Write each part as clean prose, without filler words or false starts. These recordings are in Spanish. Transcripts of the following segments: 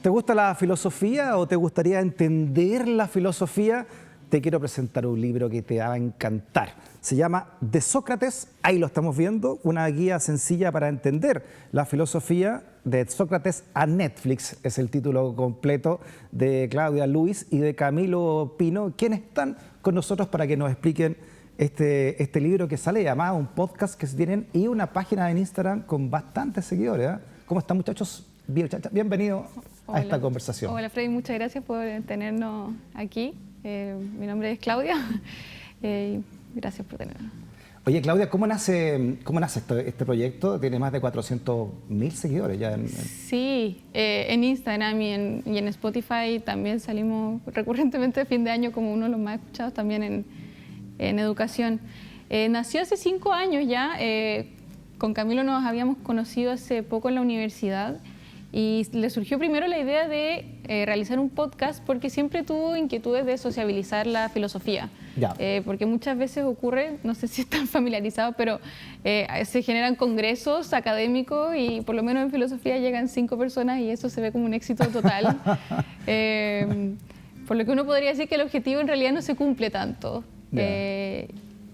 ¿Te gusta la filosofía o te gustaría entender la filosofía? Te quiero presentar un libro que te va a encantar. Se llama De Sócrates, ahí lo estamos viendo, una guía sencilla para entender la filosofía de Sócrates a Netflix. Es el título completo de Claudia Luis y de Camilo Pino, quienes están con nosotros para que nos expliquen este libro que sale llamado un podcast que tienen y una página en Instagram con bastantes seguidores. ¿Cómo están, muchachos? Bienvenidos a esta conversación. Hola, Freddy, muchas gracias por tenernos aquí. Mi nombre es Claudia y gracias por tenernos. Oye, Claudia, ¿cómo nace este proyecto? Tiene más de 400.000 seguidores ya. Sí, en Instagram y en Spotify también salimos recurrentemente a fin de año como uno de los más escuchados también en educación. Nació hace 5 años ya. Con Camilo nos habíamos conocido hace poco en la universidad y le surgió primero la idea de realizar un podcast porque siempre tuvo inquietudes de sociabilizar la filosofía. Porque muchas veces ocurre, no sé si están familiarizados, pero se generan congresos académicos y por lo menos en filosofía llegan 5 personas y eso se ve como un éxito total. Por lo que uno podría decir que el objetivo en realidad no se cumple tanto.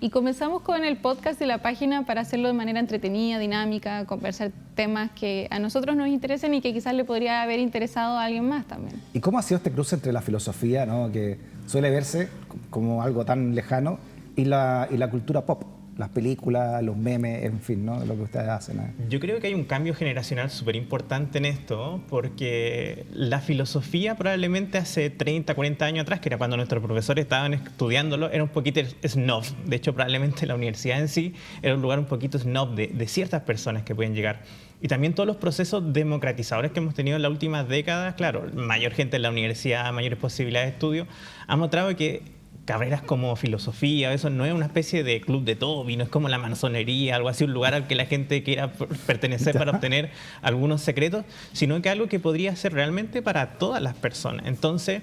Y comenzamos con el podcast de la página para hacerlo de manera entretenida, dinámica, conversar temas que a nosotros nos interesen y que quizás le podría haber interesado a alguien más también. ¿Y cómo ha sido este cruce entre la filosofía, ¿no?, que suele verse como algo tan lejano, y la cultura pop? Las películas, los memes, en fin, ¿no?, lo que ustedes hacen. Yo creo que hay un cambio generacional súper importante en esto, porque la filosofía probablemente hace 30, 40 años atrás, que era cuando nuestros profesores estaban estudiándolo, era un poquito snob. De hecho, probablemente la universidad en sí era un lugar un poquito snob de ciertas personas que pueden llegar. Y también todos los procesos democratizadores que hemos tenido en las últimas décadas, claro, mayor gente en la universidad, mayores posibilidades de estudio, han mostrado que carreras como filosofía, eso no es una especie de club de Toby, no es como la masonería, algo así, un lugar al que la gente quiera pertenecer para obtener algunos secretos, sino que algo que podría ser realmente para todas las personas. Entonces,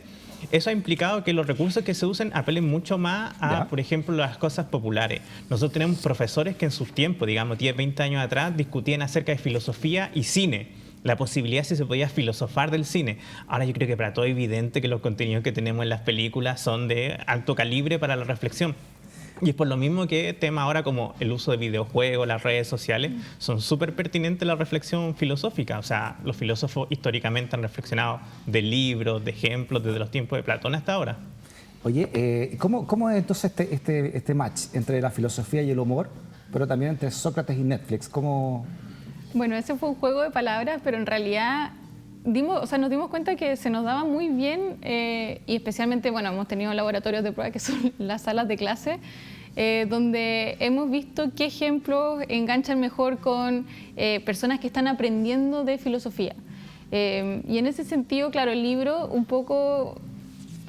eso ha implicado que los recursos que se usen apelen mucho más a, por ejemplo, las cosas populares. Nosotros tenemos profesores que en sus tiempos, digamos 10, 20 años atrás, discutían acerca de filosofía y cine. La posibilidad si se podía filosofar del cine. Ahora yo creo que para todo es evidente que los contenidos que tenemos en las películas son de alto calibre para la reflexión. Y es por lo mismo que temas ahora como el uso de videojuegos, las redes sociales, son súper pertinentes a la reflexión filosófica. O sea, los filósofos históricamente han reflexionado de libros, de ejemplos, desde los tiempos de Platón hasta ahora. Oye, ¿cómo es entonces este match entre la filosofía y el humor, pero también entre Sócrates y Netflix? ¿Cómo...? Bueno, ese fue un juego de palabras, pero en realidad nos dimos cuenta que se nos daba muy bien y especialmente, bueno, hemos tenido laboratorios de prueba que son las salas de clase, donde hemos visto qué ejemplos enganchan mejor con personas que están aprendiendo de filosofía. Y en ese sentido, claro, el libro un poco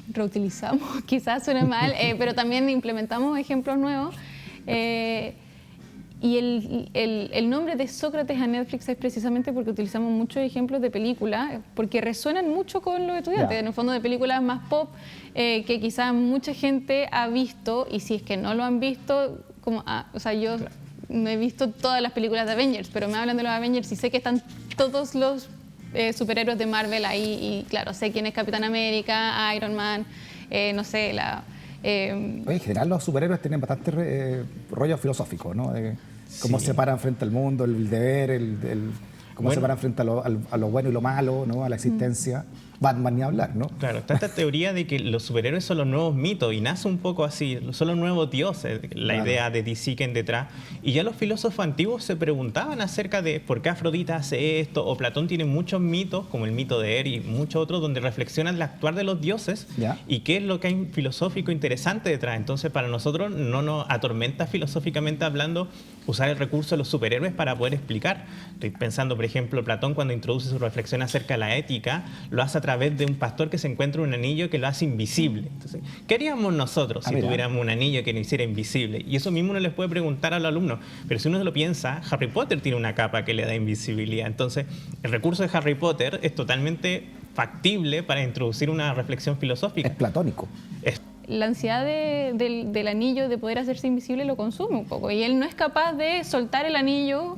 reutilizamos, quizás suene mal, pero también implementamos ejemplos nuevos. Y el nombre de Sócrates a Netflix es precisamente porque utilizamos muchos ejemplos de películas, porque resuenan mucho con los estudiantes, en el fondo de películas más pop, que quizás mucha gente ha visto, y si es que no lo han visto, yo no he visto todas las películas de Avengers, pero me hablan de los Avengers y sé que están todos los superhéroes de Marvel ahí, y claro, sé quién es Capitán América, Iron Man, no sé, Oye, en general los superhéroes tienen bastante rollo filosófico, ¿no? Cómo se paran frente al mundo, el deber, cómo se paran frente a lo bueno y lo malo, ¿no?, a la existencia. Batman ni hablar, ¿no? Claro, está esta teoría de que los superhéroes son los nuevos mitos y nace un poco así, son los nuevos dioses, la idea de DC que en detrás. Y ya los filósofos antiguos se preguntaban acerca de por qué Afrodita hace esto, o Platón tiene muchos mitos, como el mito de Er y muchos otros, donde reflexionan el actuar de los dioses y qué es lo que hay filosófico interesante detrás. Entonces, para nosotros no nos atormenta filosóficamente hablando usar el recurso de los superhéroes para poder explicar. Estoy pensando, por ejemplo, Platón cuando introduce su reflexión acerca de la ética, lo hace a través de un pastor que se encuentra un anillo que lo hace invisible. Entonces, ¿qué haríamos nosotros si tuviéramos un anillo que nos hiciera invisible? Y eso mismo uno les puede preguntar a los alumnos. Pero si uno se lo piensa, Harry Potter tiene una capa que le da invisibilidad. Entonces, el recurso de Harry Potter es totalmente factible para introducir una reflexión filosófica. Es platónico. La ansiedad del anillo de poder hacerse invisible lo consume un poco y él no es capaz de soltar el anillo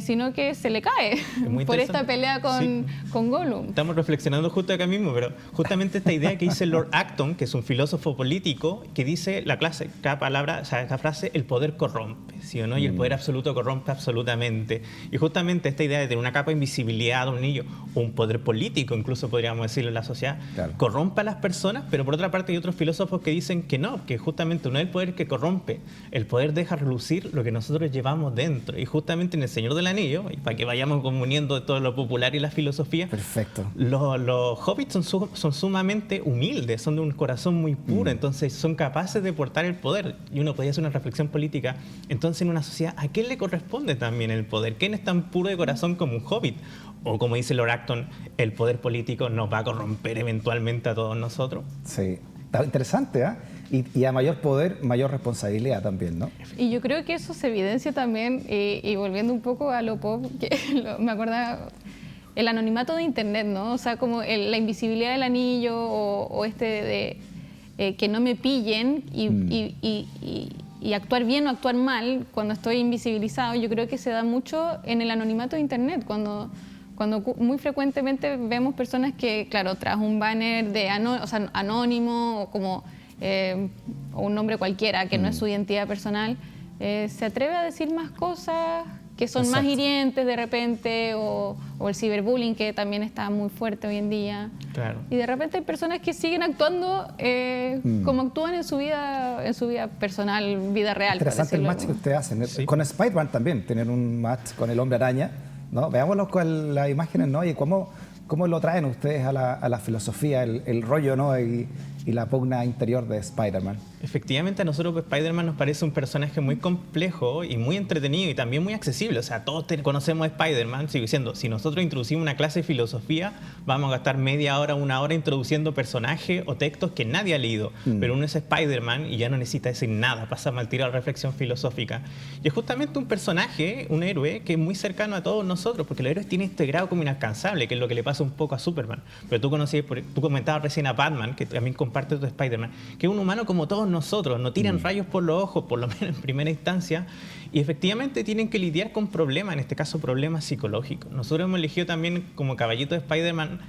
sino que se le cae por esta pelea con Gollum. Estamos reflexionando justo acá mismo, pero justamente esta idea que dice Lord Acton, que es un filósofo político, que dice cada frase, el poder corrompe, ¿sí o no? Y el poder absoluto corrompe absolutamente. Y justamente esta idea de tener una capa de invisibilidad de un niño, o un poder político, incluso podríamos decirlo en la sociedad, claro, corrompe a las personas, pero por otra parte hay otros filósofos que dicen que no, que justamente no es el poder que corrompe, el poder deja relucir lo que nosotros llevamos dentro. Y justamente en El Señor del Anillo, y para que vayamos comuniendo todo lo popular y la filosofía, perfecto, los hobbits son sumamente humildes, son de un corazón muy puro, entonces son capaces de portar el poder. Y uno podría hacer una reflexión política, entonces en una sociedad, ¿a quién le corresponde también el poder? ¿Quién es tan puro de corazón como un hobbit? O como dice Lord Acton, el poder político nos va a corromper eventualmente a todos nosotros. Sí, está interesante, ¿eh? Y a mayor poder, mayor responsabilidad también, ¿no? Y yo creo que eso se evidencia también, y volviendo un poco a lo pop, que me acordaba, el anonimato de Internet, ¿no? O sea, como la invisibilidad del anillo o de que no me pillen y actuar bien o actuar mal cuando estoy invisibilizado, yo creo que se da mucho en el anonimato de Internet, cuando muy frecuentemente vemos personas que, claro, tras un banner de anónimo o como o un nombre cualquiera que no es su identidad personal, se atreve a decir más cosas que son exacto, más hirientes de repente, o el ciberbullying, que también está muy fuerte hoy en día. Claro. Y de repente hay personas que siguen actuando como actúan en su vida personal, vida real. Interesante el match que ustedes hacen. Sí. Con Spider-Man también, tener un match con el Hombre Araña, ¿no? Veámoslo con las imágenes, ¿no? Y cómo lo traen ustedes a la filosofía, el rollo, ¿no? Y la pugna interior de Spider-Man. Efectivamente, a nosotros Spider-Man nos parece un personaje muy complejo y muy entretenido y también muy accesible. O sea, todos conocemos a Spider-Man. Sigo diciendo, si nosotros introducimos una clase de filosofía, vamos a gastar media hora, una hora introduciendo personajes o textos que nadie ha leído. Pero uno es Spider-Man y ya no necesita decir nada, pasamos al tiro a la reflexión filosófica. Y es justamente un personaje, un héroe, que es muy cercano a todos nosotros, porque los héroes tienen este grado como inalcanzable, que es lo que le pasa un poco a Superman. Pero tú comentabas recién a Batman, que también comparte tu Spider-Man, que es un humano como todos nosotros, no tiran rayos por los ojos, por lo menos en primera instancia, y efectivamente tienen que lidiar con problemas, en este caso problemas psicológicos. Nosotros hemos elegido también como caballito de Spider-Man,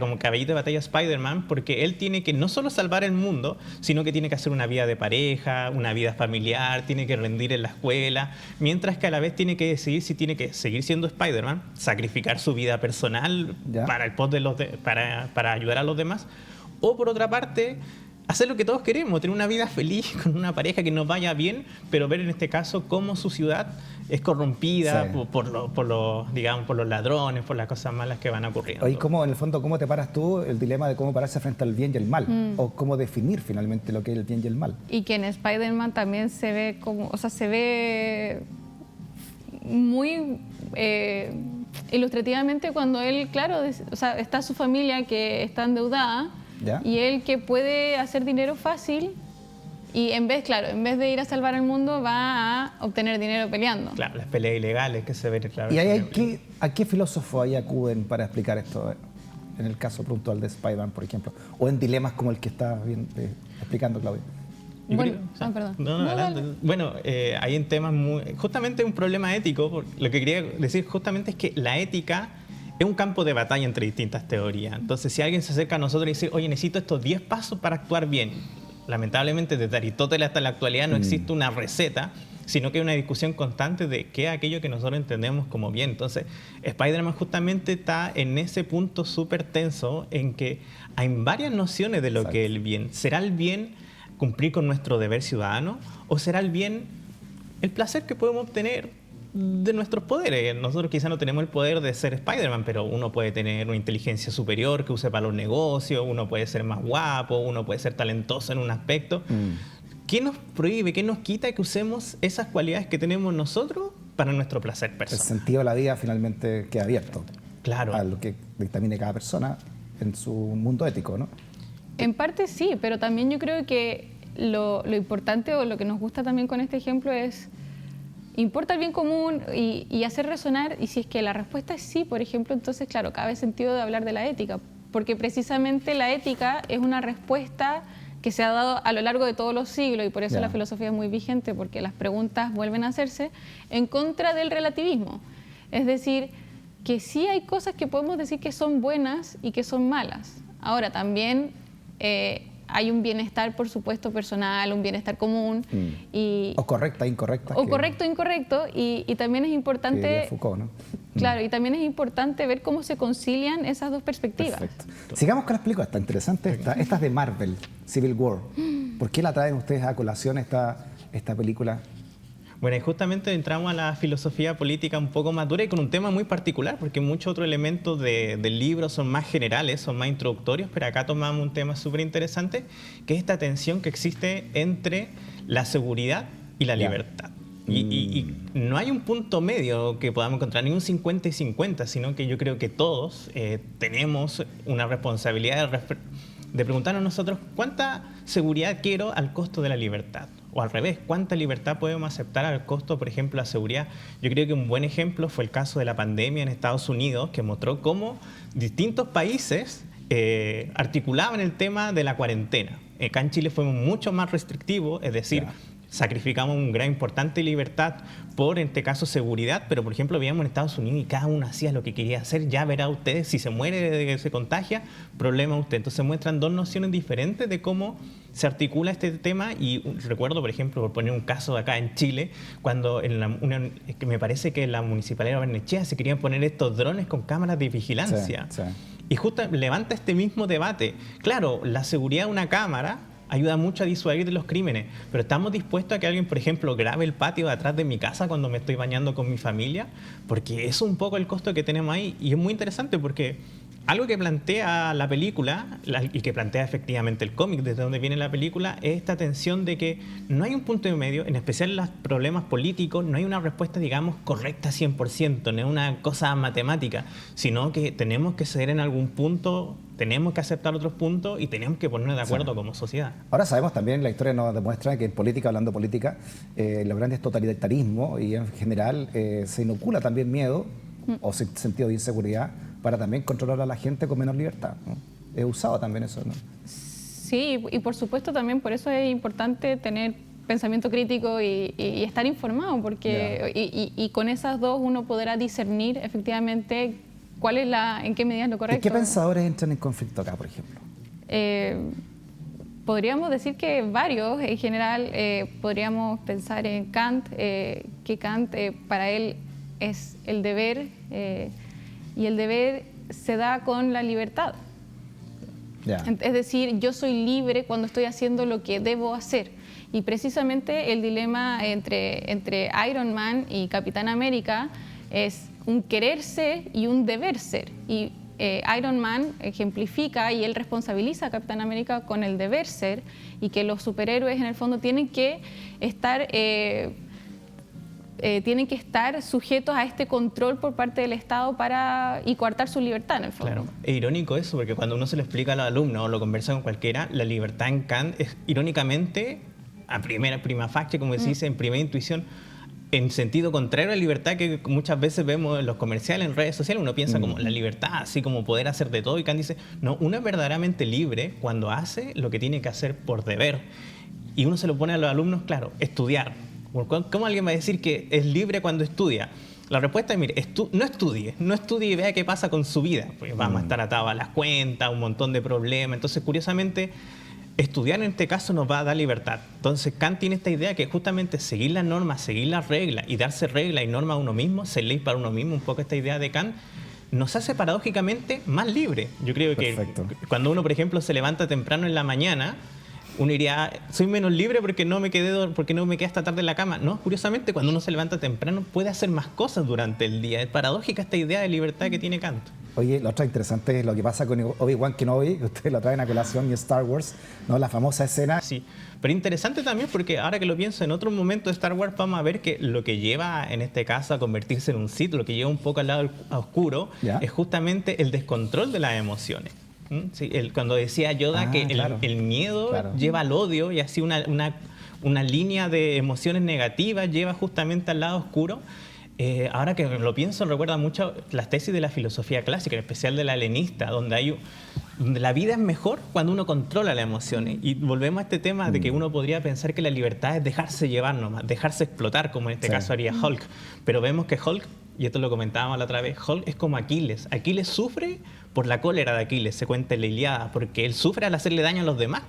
como caballito de batalla Spider-Man, porque él tiene que no solo salvar el mundo, sino que tiene que hacer una vida de pareja, una vida familiar, tiene que rendir en la escuela, mientras que a la vez tiene que decidir si tiene que seguir siendo Spider-Man, sacrificar su vida personal para el pos de para ayudar a los demás, o por otra parte hacer lo que todos queremos, tener una vida feliz con una pareja que nos vaya bien, pero ver en este caso cómo su ciudad es corrompida por los ladrones, por las cosas malas que van ocurriendo. Oye, ¿cómo, en el fondo, cómo te paras tú el dilema de cómo pararse frente al bien y el mal? O cómo definir finalmente lo que es el bien y el mal. Y que en Spider-Man también se ve se ve muy ilustrativamente cuando él, claro, está su familia que está endeudada, ¿ya? Y él que puede hacer dinero fácil y en vez de ir a salvar al mundo va a obtener dinero peleando. Claro, las peleas ilegales que se ven, claro. ¿Y a qué filósofo ahí acuden para explicar esto? En el caso puntual de Spider-Man, por ejemplo, o en dilemas como el que está explicando Claudia. Perdón. Adelante. Bueno, hay en temas justamente un problema ético. Lo que quería decir justamente es que la ética es un campo de batalla entre distintas teorías. Entonces, si alguien se acerca a nosotros y dice, oye, necesito estos 10 pasos para actuar bien. Lamentablemente, desde Aristóteles hasta la actualidad no existe una receta, sino que hay una discusión constante de qué es aquello que nosotros entendemos como bien. Entonces, Spider-Man justamente está en ese punto súper tenso en que hay varias nociones de lo que es el bien. ¿Será el bien cumplir con nuestro deber ciudadano o será el bien el placer que podemos obtener de nuestros poderes? Nosotros quizá no tenemos el poder de ser Spider-Man, pero uno puede tener una inteligencia superior que use para los negocios, uno puede ser más guapo, uno puede ser talentoso en un aspecto. ¿Qué nos prohíbe, qué nos quita que usemos esas cualidades que tenemos nosotros para nuestro placer personal? El sentido de la vida finalmente queda abierto. Claro. A lo que dictamine cada persona en su mundo ético, ¿no? En parte sí, pero también yo creo que lo importante o lo que nos gusta también con este ejemplo es importa el bien común y hacer resonar, y si es que la respuesta es sí, por ejemplo, entonces claro, cabe sentido de hablar de la ética, porque precisamente la ética es una respuesta que se ha dado a lo largo de todos los siglos, y por eso Ya. la filosofía es muy vigente, porque las preguntas vuelven a hacerse en contra del relativismo. Es decir, que sí hay cosas que podemos decir que son buenas y que son malas. Ahora, también hay un bienestar, por supuesto, personal, un bienestar común. O correcta, incorrecta. O correcto, incorrecto, y también es importante... Foucault, ¿no? Claro, y también es importante ver cómo se concilian esas dos perspectivas. Perfecto. Sigamos con las películas, está interesante esta es de Marvel, Civil War. ¿Por qué la traen ustedes a colación esta película? Bueno, y justamente entramos a la filosofía política un poco más dura y con un tema muy particular, porque muchos otros elementos del libro son más generales, son más introductorios, pero acá tomamos un tema súper interesante, que es esta tensión que existe entre la seguridad y la libertad. Y no hay un punto medio que podamos encontrar, ni un 50 y 50, sino que yo creo que todos tenemos una responsabilidad de preguntarnos nosotros cuánta seguridad quiero al costo de la libertad. O al revés, ¿cuánta libertad podemos aceptar al costo, por ejemplo, de la seguridad? Yo creo que un buen ejemplo fue el caso de la pandemia en Estados Unidos, que mostró cómo distintos países articulaban el tema de la cuarentena. Acá en Chile fuimos mucho más restrictivos, es decir, sacrificamos una gran importante libertad por, en este caso, seguridad, pero por ejemplo veíamos en Estados Unidos y cada uno hacía lo que quería hacer, ya verá usted, si se muere, se contagia, problema usted. Entonces muestran dos nociones diferentes de cómo se articula este tema y recuerdo, por ejemplo, por poner un caso acá en Chile, cuando que me parece que en la Municipalidad de Barnechea se querían poner estos drones con cámaras de vigilancia. Sí. Y justo levanta este mismo debate. Claro, la seguridad de una cámara ayuda mucho a disuadir de los crímenes, pero ¿estamos dispuestos a que alguien, por ejemplo, grabe el patio de atrás de mi casa cuando me estoy bañando con mi familia? Porque es un poco el costo que tenemos ahí y es muy interesante porque algo que plantea la película y que plantea efectivamente el cómic desde donde viene la película es esta tensión de que no hay un punto de medio, en especial en los problemas políticos, no hay una respuesta, digamos, correcta 100%, no es una cosa matemática, sino que tenemos que ceder en algún punto, tenemos que aceptar otros puntos y tenemos que ponernos de acuerdo como sociedad. Ahora sabemos también, la historia nos demuestra que en política, hablando de política, los grandes totalitarismos y en general se inocula también miedo o sentido de inseguridad para también controlar a la gente con menor libertad, ¿no? He usado también eso, ¿no? Sí, y por supuesto también por eso es importante tener pensamiento crítico y estar informado, porque y con esas dos uno podrá discernir efectivamente cuál es en qué medida es lo correcto. ¿Y qué pensadores entran en conflicto acá, por ejemplo? Podríamos decir que varios. En general podríamos pensar en Kant, que Kant para él es el deber, y el deber se da con la libertad. Es decir, yo soy libre cuando estoy haciendo lo que debo hacer. Y precisamente el dilema entre Iron Man y Capitán América es un querer ser y un deber ser. Y Iron Man ejemplifica y él responsabiliza a Capitán América con el deber ser, y que los superhéroes en el fondo tienen que estar sujetos a este control por parte del Estado y coartar su libertad en el fondo. Claro, es irónico eso, porque cuando uno se lo explica a los alumnos o lo conversa con cualquiera, la libertad en Kant es irónicamente, a prima facie, como se dice, en primera intuición, en sentido contrario a la libertad que muchas veces vemos en los comerciales, en redes sociales. Uno piensa como la libertad, así como poder hacer de todo, y Kant dice, no, uno es verdaderamente libre cuando hace lo que tiene que hacer por deber. Y uno se lo pone a los alumnos, claro, estudiar. ¿Cómo alguien va a decir que es libre cuando estudia? La respuesta es, mire, no estudie y vea qué pasa con su vida. Pues vamos a estar atados a las cuentas, un montón de problemas. Entonces, curiosamente, estudiar en este caso nos va a dar libertad. Entonces, Kant tiene esta idea que justamente seguir las normas, seguir las reglas y darse reglas y normas a uno mismo, ser ley para uno mismo, un poco esta idea de Kant, nos hace paradójicamente más libres. Yo creo que cuando uno, por ejemplo, se levanta temprano en la mañana, uno diría, soy menos libre porque no me quedé hasta tarde en la cama. No, curiosamente, cuando uno se levanta temprano puede hacer más cosas durante el día. Es paradójica esta idea de libertad que tiene Kant. Oye, lo otro interesante es lo que pasa con Obi-Wan Kenobi, que ustedes lo traen a colación, y Star Wars, ¿no? La famosa escena. Sí, pero interesante también porque ahora que lo pienso, en otro momento de Star Wars vamos a ver que lo que lleva en este caso a convertirse en un Sith, lo que lleva un poco al lado oscuro, es justamente el descontrol de las emociones. Sí, cuando decía Yoda que el miedo lleva al odio, y así una línea de emociones negativas lleva justamente al lado oscuro. Ahora que lo pienso, recuerda mucho las tesis de la filosofía clásica, en especial de la helenista, donde hay donde la vida es mejor cuando uno controla las emociones. Y volvemos a este tema de que uno podría pensar que la libertad es dejarse llevar nomás, dejarse explotar, como en este caso haría Hulk. Pero vemos que Hulk, y esto lo comentábamos la otra vez, Hulk es como Aquiles. Aquiles sufre por la cólera de Aquiles, se cuenta en la Ilíada, porque él sufre al hacerle daño a los demás.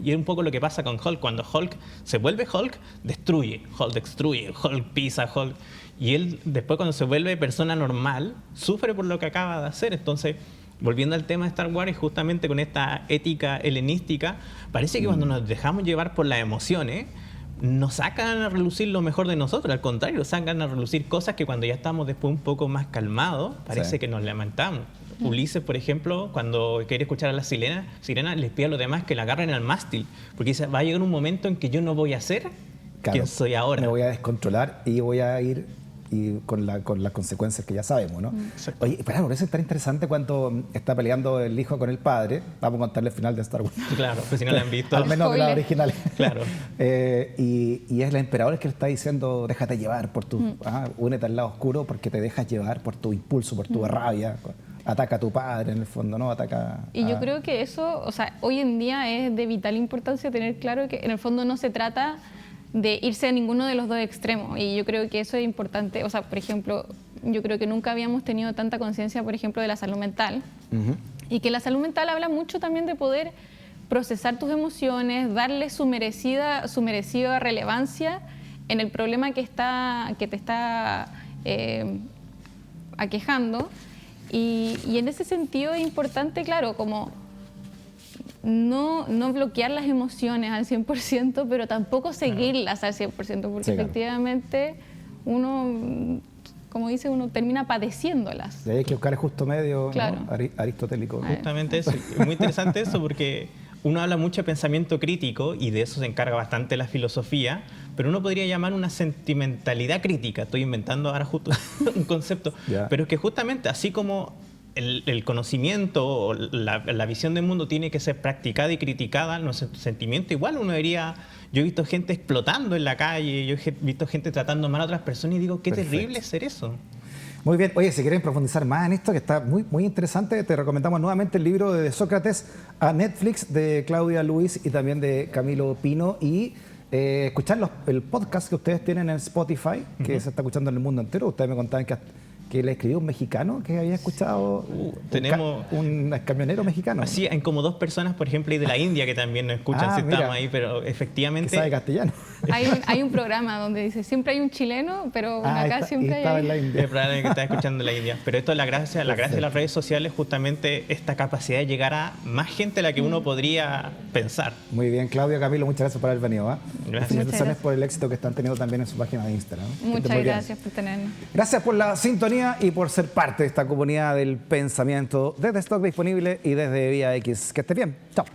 Y es un poco lo que pasa con Hulk. Cuando Hulk se vuelve Hulk, destruye, Hulk pisa, Hulk. Y él después, cuando se vuelve persona normal, sufre por lo que acaba de hacer. Entonces, volviendo al tema de Star Wars, y justamente con esta ética helenística, parece que cuando nos dejamos llevar por las emociones, nos sacan a relucir lo mejor de nosotros. Al contrario, sacan a relucir cosas que cuando ya estamos después un poco más calmados, parece que nos lamentamos. Ulises, por ejemplo, cuando quiere escuchar a las sirenas, les pide a los demás que la agarren al mástil, porque dice, va a llegar un momento en que yo no voy a ser quien soy ahora. Me voy a descontrolar y voy a ir con las consecuencias que ya sabemos, ¿no? Oye, pero por eso es tan interesante cuando está peleando el hijo con el padre. Vamos a contarle el final de Star Wars. Claro, pues si no la han visto. Al menos de las originales. Claro. Y es el emperador el que le está diciendo, déjate llevar por tu... únete al lado oscuro porque te dejas llevar por tu impulso, por tu rabia. Ataca a tu padre, en el fondo, ¿no? Y yo creo que eso, o sea, hoy en día es de vital importancia tener claro que en el fondo no se trata de irse a ninguno de los dos extremos. Y yo creo que eso es importante. O sea, por ejemplo, yo creo que nunca habíamos tenido tanta conciencia, por ejemplo, de la salud mental. Y que la salud mental habla mucho también de poder procesar tus emociones, darle su merecida relevancia en el problema que te está aquejando. Y en ese sentido es importante, claro, como no bloquear las emociones al 100%, pero tampoco seguirlas al 100%, porque efectivamente uno, como dice, uno termina padeciéndolas. Y hay que buscar el justo medio, claro, ¿no? Aristotélico. Justamente eso, es muy interesante eso, porque uno habla mucho de pensamiento crítico y de eso se encarga bastante la filosofía, pero uno podría llamar una sentimentalidad crítica. Estoy inventando ahora justo un concepto, pero es que justamente así como el conocimiento o la visión del mundo tiene que ser practicada y criticada, nuestro sentimiento igual uno diría. Yo he visto gente explotando en la calle, yo he visto gente tratando mal a otras personas y digo, qué terrible es ser eso. Muy bien. Oye, si quieren profundizar más en esto, que está muy, muy interesante, te recomendamos nuevamente el libro de Sócrates a Netflix de Claudia Luis y también de Camilo Pino, y escuchar el podcast que ustedes tienen en Spotify, que se está escuchando en el mundo entero. Ustedes me contaban que le escribió un mexicano que había escuchado, tenemos un camionero mexicano. Así, hay como 2 personas, por ejemplo, y de la India que también nos escuchan, si estamos ahí, pero efectivamente... Que sabe castellano. Hay un programa donde dice, siempre hay un chileno, pero acá siempre hay... en la India. Es probable que está escuchando en la India. Pero esto es la gracia de las redes sociales, justamente esta capacidad de llegar a más gente a la que uno podría pensar. Muy bien, Claudia, Camilo, muchas gracias por haber venido. Gracias. Felicitaciones por el éxito que están teniendo también en su página de Instagram. Muchas gracias por tenernos. Gracias por la sintonía y por ser parte de esta comunidad del pensamiento desde Stock Disponible y desde Vía X. Que esté bien. Chao.